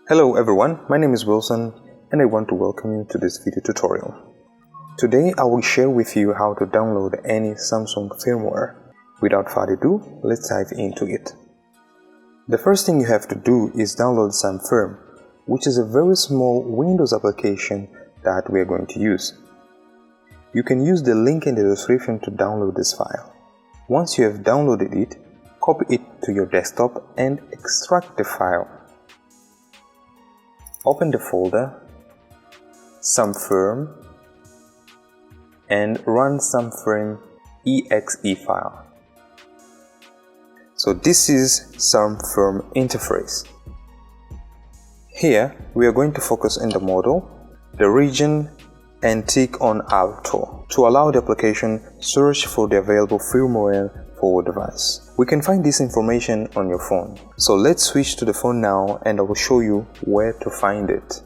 Hello everyone, my name is Wilson and I want to welcome you to this video tutorial. Today I will share with you how to download any Samsung firmware. Without further ado, let's dive into it. The first thing you have to do is download SamFirm, which is a very small Windows application that we are going to use. You can use the link in the description to download this file. Once you have downloaded it, copy it to your desktop and extract the file. Open the folder, SamFirm, and run SamFirm exe file. So this is SamFirm interface. Here we are going to focus on the model, the region, and tick on Auto to allow the application search for the available firmware for your device. We can find this information on your phone. So let's switch to the phone now and I will show you where to find it.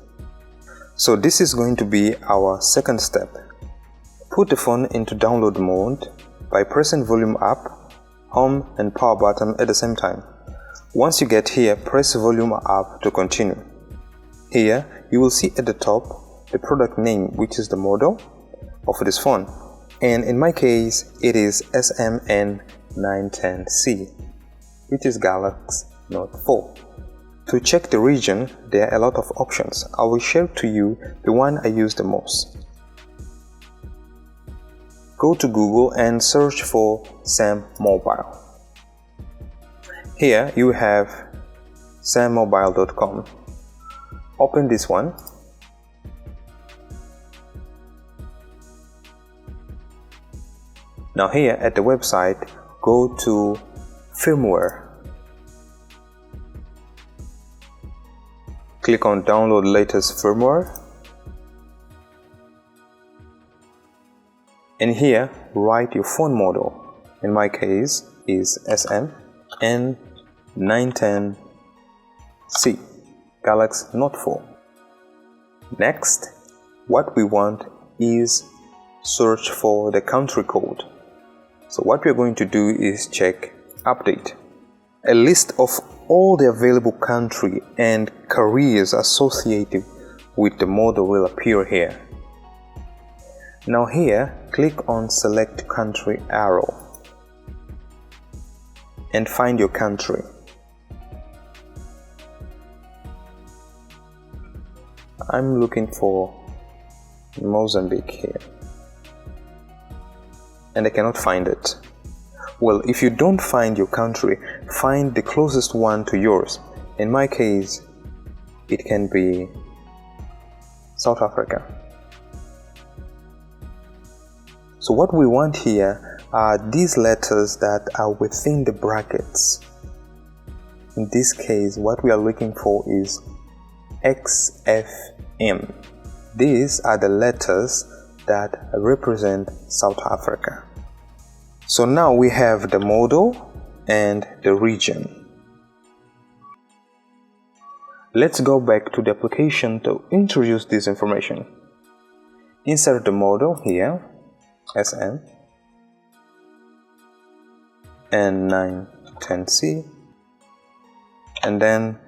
So this is going to be our second step. Put the phone into download mode by pressing volume up, home and power button at the same time. Once you get here, press volume up to continue. Here you will see at the top the product name, which is the model of this phone, and in my case it is SMN910C, which is Galaxy Note 4. To check the region, there are a lot of options. I will share to you the one I use the most. Go to Google and search for Sam Mobile. Here you have sammobile.com. Open this one. Now here at the website, go to Firmware. Click on download latest firmware. And here write your phone model. In my case is SMN910C, Galaxy Note 4. Next, what we want is search for the country code. So what we're going to do is check update. A list of all the available country and carriers associated with the model will appear here. Now here, click on select country arrow and find your country. I'm looking for Mozambique here, and I cannot find it. Well, if you don't find your country, find the closest one to yours. In my case, it can be South Africa. So what we want here are these letters that are within the brackets. In this case, what we are looking for is XFM. These are the letters that represent South Africa. So now we have the model and the region. Let's go back to the application to introduce this information. Insert the model here, SMN910C, and then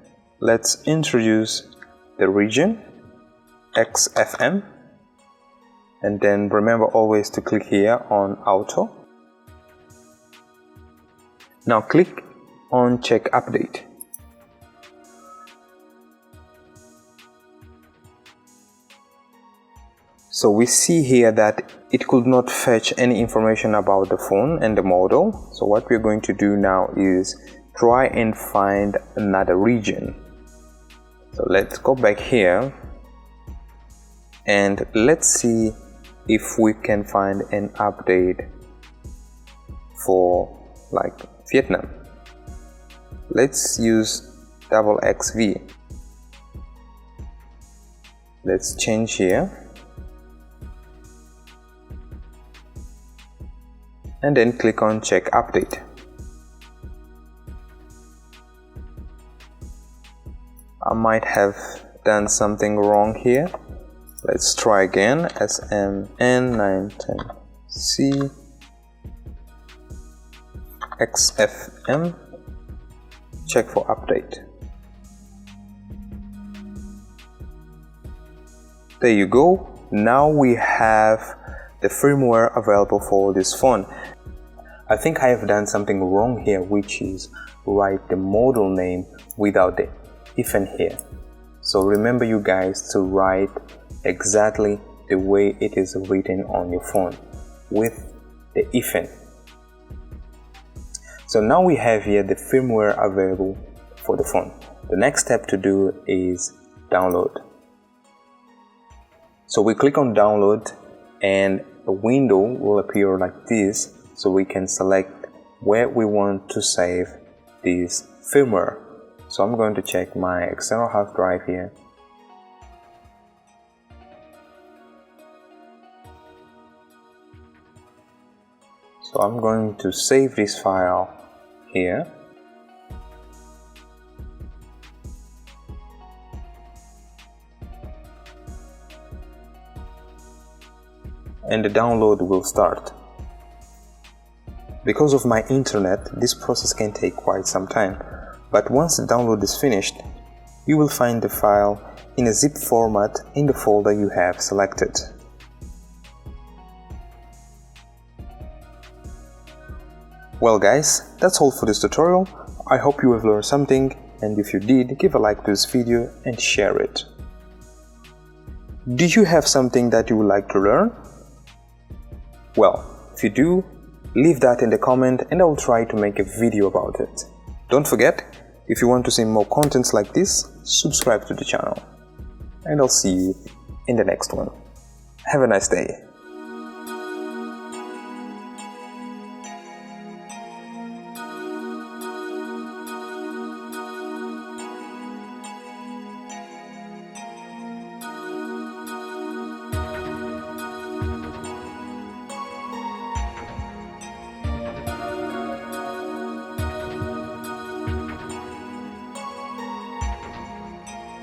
let's introduce the region, XFM, and then remember always to click here on Auto. Now click on check update. So we see here that it could not fetch any information about the phone and the model. So what we're going to do now is try and find another region. So let's go back here and let's see if we can find an update for like Vietnam. Let's use XXV. Let's change here and then click on check update. I might have done something wrong here. Let's try again. SMN910C XFM. Check for update. There you go. Now we have the firmware available for this phone. I think I have done something wrong here, which is write the model name without the hyphen here. So remember, you guys, to write exactly the way it is written on your phone with the hyphen. So now we have here the firmware available for the phone. The next step to do is download. So we click on download and a window will appear like this, so we can select where we want to save this firmware. So I'm going to check my external hard drive here. So I'm going to save this file here. And the download will start. Because of my internet, this process can take quite some time, but once the download is finished, you will find the file in a zip format in the folder you have selected. Well guys, that's all for this tutorial. I hope you have learned something, and if you did, give a like to this video and share it. Do you have something that you would like to learn? Well, if you do, leave that in the comment and I will try to make a video about it. Don't forget, if you want to see more contents like this, subscribe to the channel. And I'll see you in the next one. Have a nice day.